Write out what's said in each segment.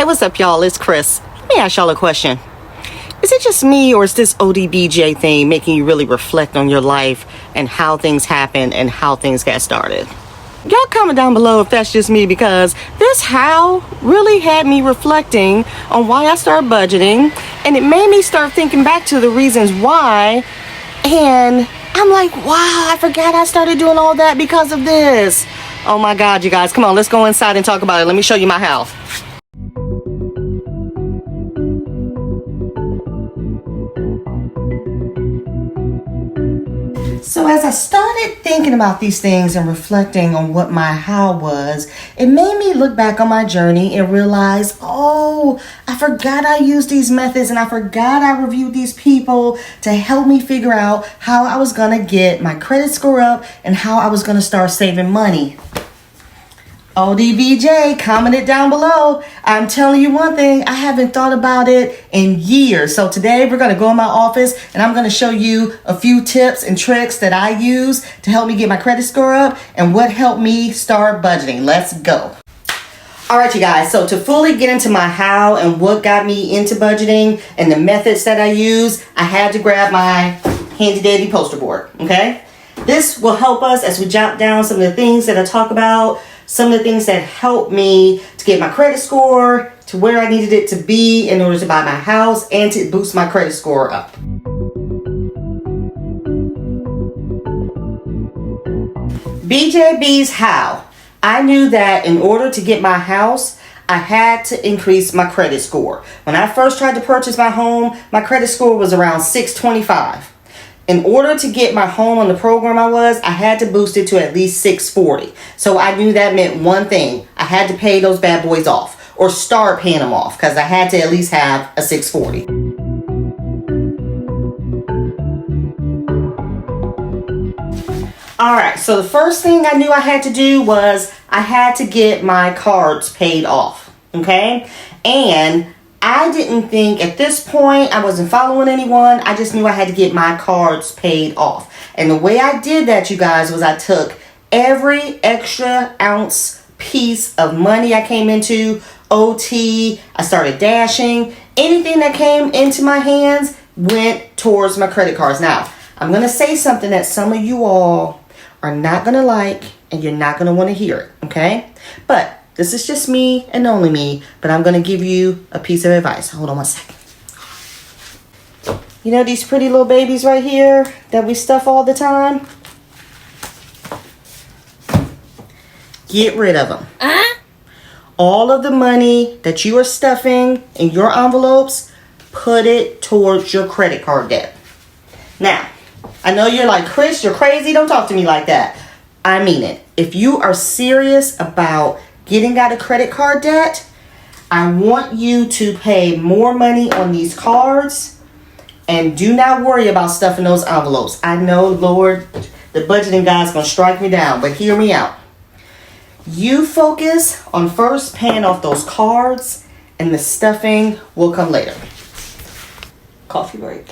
Hey, what's up, y'all? It's Chris. Let me ask y'all a question. Is it just me, or is this ODBJ thing making you really reflect on your life and how things happen and how things got started? Y'all comment down below if that's just me, because this how really had me reflecting on why I started budgeting, and it made me start thinking back to the reasons why, and I'm like, wow, I forgot I started doing all that because of this. Oh my God, you guys, come on, let's go inside and talk about it. Let me show you my house. So as I started thinking about these things and reflecting on what my how was, it made me look back on my journey and realize, oh, I forgot I used these methods and I forgot I reviewed these people to help me figure out how I was going to get my credit score up and how I was going to start saving money. ODBJ, comment it down below. I'm telling you one thing, I haven't thought about it in years. So today we're going to go in my office and I'm going to show you a few tips and tricks that I use to help me get my credit score up and what helped me start budgeting. Let's go. All right, you guys, so to fully get into my how and what got me into budgeting and the methods that I use, I had to grab my handy dandy poster board, okay? This will help us as we jot down some of the things that I talk about, some of the things that helped me to get my credit score to where I needed it to be in order to buy my house and to boost my credit score up. BjB's how. I knew that in order to get my house, I had to increase my credit score. When I first tried to purchase my home, my credit score was around 625. In order to get my home on the program I had to boost it to at least 640. So I knew that meant one thing. I had to pay those bad boys off, or start paying them off, because I had to at least have a 640. All right, so the first thing I knew I had to do was I had to get my cards paid off, okay? And I didn't think at this point, I wasn't following anyone. I just knew I had to get my cards paid off. And the way I did that, you guys, was I took every extra ounce piece of money I came into, OT, I started dashing. Anything that came into my hands went towards my credit cards. Now, I'm going to say something that some of you all are not going to like, and you're not going to want to hear it, okay? But this is just me and only me, but I'm going to give you a piece of advice. Hold on one second. You know these pretty little babies right here that we stuff all the time? Get rid of them. All of the money that you are stuffing in your envelopes, put it towards your credit card debt. Now, I know you're like, Chris, you're crazy. Don't talk to me like that. I mean it. If you are serious about getting out of credit card debt, I want you to pay more money on these cards and do not worry about stuffing those envelopes. I know, Lord, the budgeting guy's going to strike me down, but hear me out. You focus on first paying off those cards, and the stuffing will come later. Coffee break.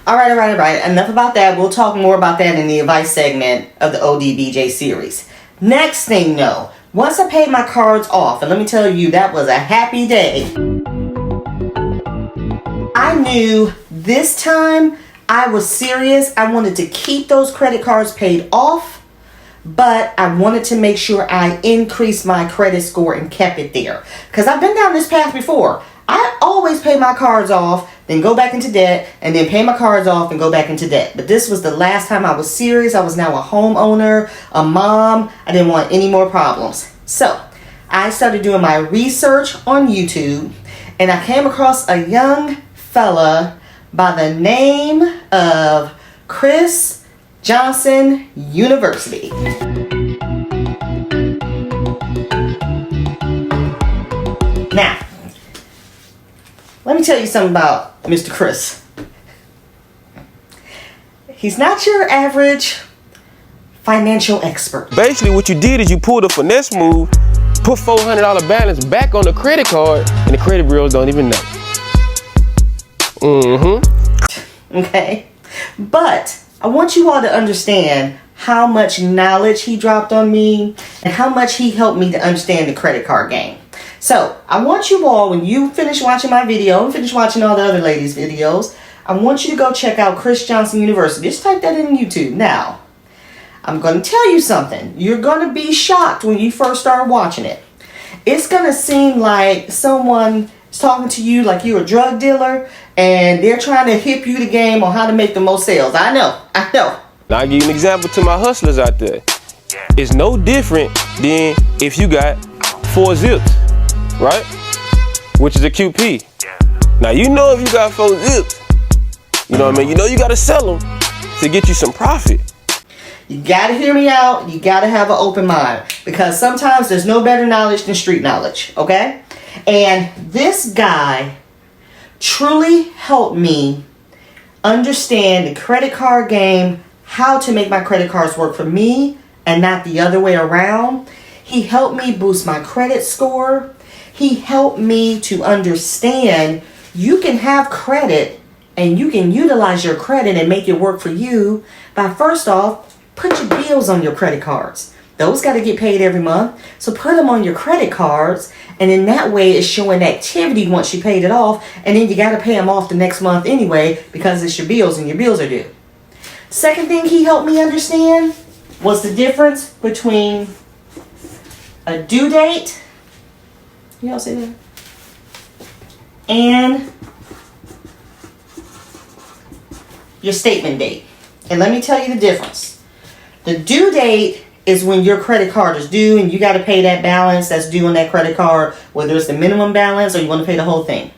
All right. Enough about that. We'll talk more about that in the advice segment of the ODBJ series. Next thing though, once I paid my cards off, and let me tell you, that was a happy day. I knew this time I was serious. I wanted to keep those credit cards paid off, but I wanted to make sure I increased my credit score and kept it there. Because I've been down this path before. I always pay my cards off, then go back into debt, and then pay my cards off and go back into debt. But this was the last time I was serious. I was now a homeowner, a mom. I didn't want any more problems. So I started doing my research on YouTube, and I came across a young fella by the name of Chris Johnson University. Now, let me tell you something about Mr. Chris. He's not your average financial expert. Basically, what you did is you pulled a finesse move, put $400 balance back on the credit card, and the credit bureaus don't even know. Okay? But I want you all to understand how much knowledge he dropped on me and how much he helped me to understand the credit card game. So I want you all, when you finish watching my video and finish watching all the other ladies' videos, I want you to go check out Chris Johnson University. Just type that in YouTube. Now, I'm going to tell you something. You're going to be shocked when you first start watching it. It's going to seem like someone is talking to you like you're a drug dealer and they're trying to hip you the game on how to make the most sales. I know. Now I'll give you an example to my hustlers out there. It's no different than if you got 4 zips, right? Which is a QP. Now you know if you got 4 zips, you know what I mean? You know you got to sell them to get you some profit. You got to hear me out. You got to have an open mind, because sometimes there's no better knowledge than street knowledge, okay? And this guy truly helped me understand the credit card game, how to make my credit cards work for me and not the other way around. He helped me boost my credit score. He helped me to understand you can have credit and you can utilize your credit and make it work for you by, first off, put your bills on your credit cards. Those got to get paid every month. So put them on your credit cards, and in that way it's showing activity once you paid it off, and then you got to pay them off the next month anyway because it's your bills and your bills are due. Second thing he helped me understand was the difference between a due date, y'all see that, and your statement date. And let me tell you the difference. The due date is when your credit card is due and you got to pay that balance that's due on that credit card, whether it's the minimum balance or you want to pay the whole thing.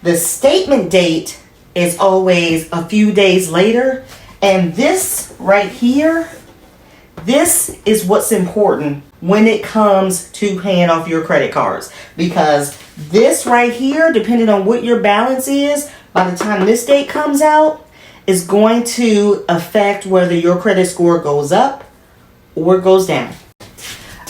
The statement date is always a few days later. And this right here, this is what's important when it comes to paying off your credit cards. Because this right here, depending on what your balance is, by the time this date comes out, is going to affect whether your credit score goes up or goes down.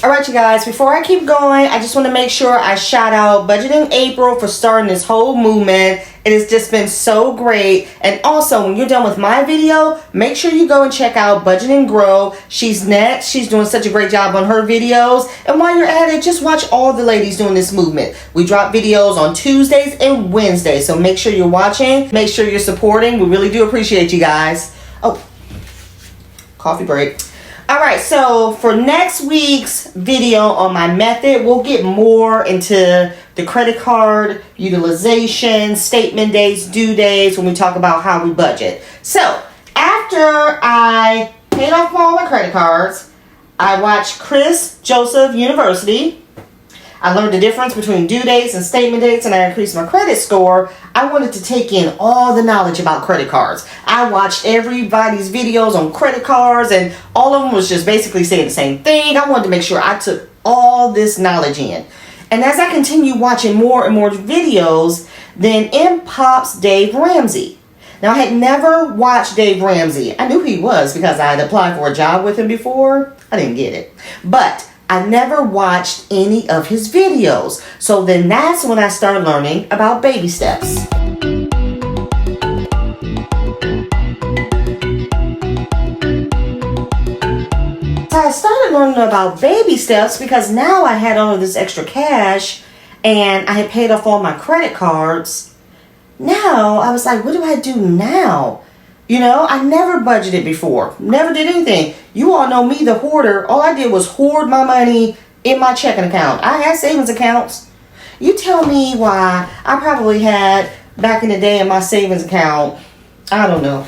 All right, you guys, before I keep going, I just want to make sure I shout out Budgeting April for starting this whole movement. It has just been so great. And also, when you're done with my video, make sure you go and check out Budgeting Grow. She's next. She's doing such a great job on her videos. And while you're at it, just watch all the ladies doing this movement. We drop videos on Tuesdays and Wednesdays. So make sure you're watching. Make sure you're supporting. We really do appreciate you guys. Oh, coffee break. All right, so for next week's video on my method, we'll get more into the credit card utilization, statement dates, due dates, when we talk about how we budget. So after I paid off all my credit cards, I watched Chris Joseph University. I learned the difference between due dates and statement dates, and I increased my credit score. I wanted to take in all the knowledge about credit cards. I watched everybody's videos on credit cards, and all of them was just basically saying the same thing. I wanted to make sure I took all this knowledge in. And as I continue watching more and more videos, then in pops Dave Ramsey. Now, I had never watched Dave Ramsey. I knew who he was because I had applied for a job with him before. I didn't get it. But I never watched any of his videos. So then that's when I started learning about baby steps. So I started learning about baby steps because now I had all of this extra cash and I had paid off all my credit cards. Now I was like, what do I do now? You know, I never budgeted before. Never did anything. You all know me, the hoarder. All I did was hoard my money in my checking account. I had savings accounts. You tell me why I probably had, back in the day in my savings account, I don't know.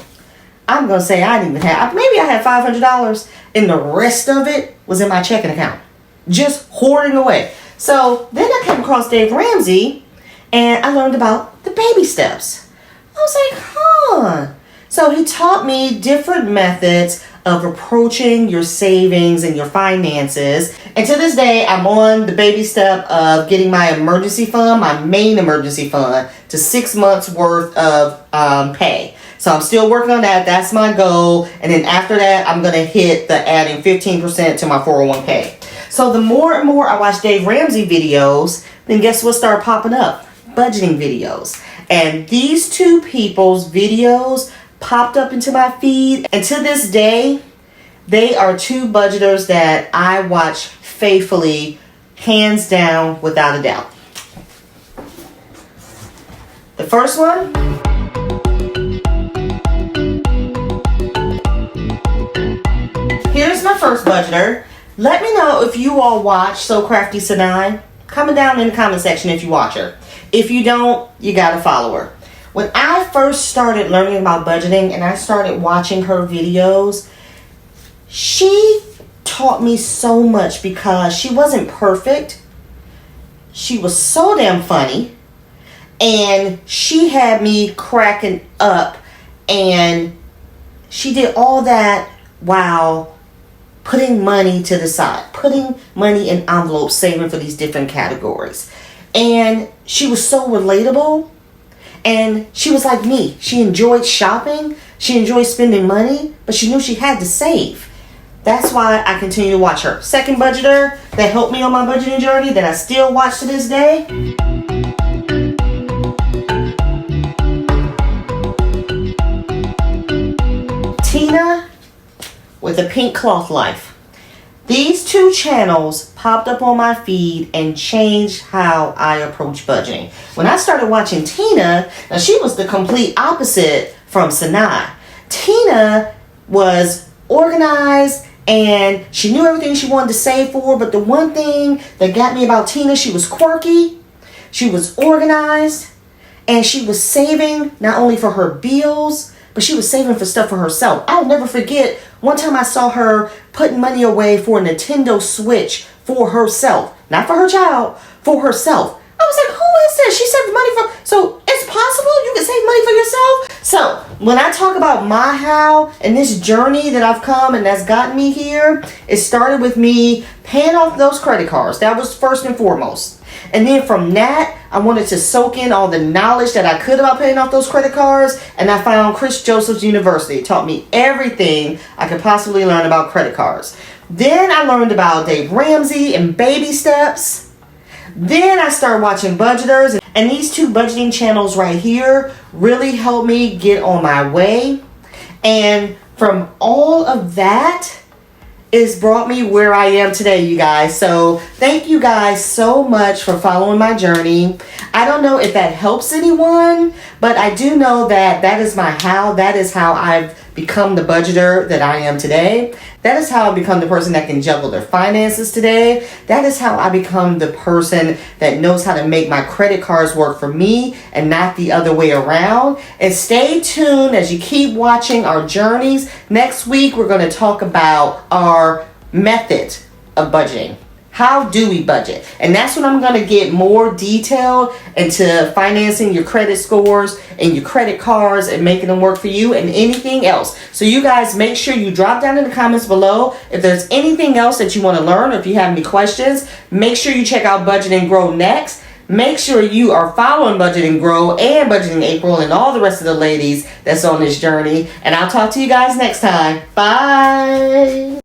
I'm going to say I didn't even have, maybe I had $500 and the rest of it was in my checking account. Just hoarding away. So then I came across Dave Ramsey and I learned about the baby steps. I was like, huh. So he taught me different methods of approaching your savings and your finances. And to this day, I'm on the baby step of getting my emergency fund, my main emergency fund, to 6 months worth of pay. So I'm still working on that. That's my goal. And then after that, I'm going to hit the adding 15% to my 401k. So the more and more I watch Dave Ramsey videos, then guess what started popping up? Budgeting videos. And these two people's videos popped up into my feed, and to this day they are two budgeters that I watch faithfully hands down, without a doubt. The first one, here's my first budgeter. Let me know if you all watch So Crafty Sinai. Comment down in the comment section if you watch her. If you don't, you gotta follow her. When I first started learning about budgeting and I started watching her videos, she taught me so much because she wasn't perfect. She was so damn funny. And she had me cracking up. And she did all that while putting money to the side. Putting money in envelopes, saving for these different categories. And she was so relatable. And she was like me. She enjoyed shopping. She enjoyed spending money. But she knew she had to save. That's why I continue to watch her. Second budgeter that helped me on my budgeting journey that I still watch to this day. Tina with the Pink Cloth Life. These two channels popped up on my feed and changed how I approach budgeting. When I started watching Tina, now she was the complete opposite from Sinai. Tina was organized and she knew everything she wanted to save for, but the one thing that got me about Tina, she was quirky, she was organized, and she was saving not only for her bills, but she was saving for stuff for herself. I'll never forget one time I saw her putting money away for a Nintendo Switch for herself. Not for her child, for herself. I was like, who is this? She saved money for... So it's possible you can save money for yourself? So when I talk about my how and this journey that I've come and that's gotten me here, it started with me paying off those credit cards. That was first and foremost. And then from that, I wanted to soak in all the knowledge that I could about paying off those credit cards. And I found Chris Joseph's University. It taught me everything I could possibly learn about credit cards. Then I learned about Dave Ramsey and baby steps. Then I started watching budgeters. And these two budgeting channels right here really helped me get on my way. And from all of that, it's brought me where I am today, you guys. So thank you guys so much for following my journey. I don't know if that helps anyone, but I do know that that is my how. That is how I've become the budgeter that I am today. That is how I become the person that can juggle their finances today. That is how I become the person that knows how to make my credit cards work for me and not the other way around. And stay tuned as you keep watching our journeys. Next week, we're going to talk about our method of budgeting. How do we budget? And that's when I'm going to get more detailed into financing your credit scores and your credit cards and making them work for you and anything else. So you guys make sure you drop down in the comments below if there's anything else that you want to learn or if you have any questions. Make sure you check out Budget and Grow next. Make sure you are following Budget and Grow and Budgeting April and all the rest of the ladies that's on this journey. And I'll talk to you guys next time. Bye.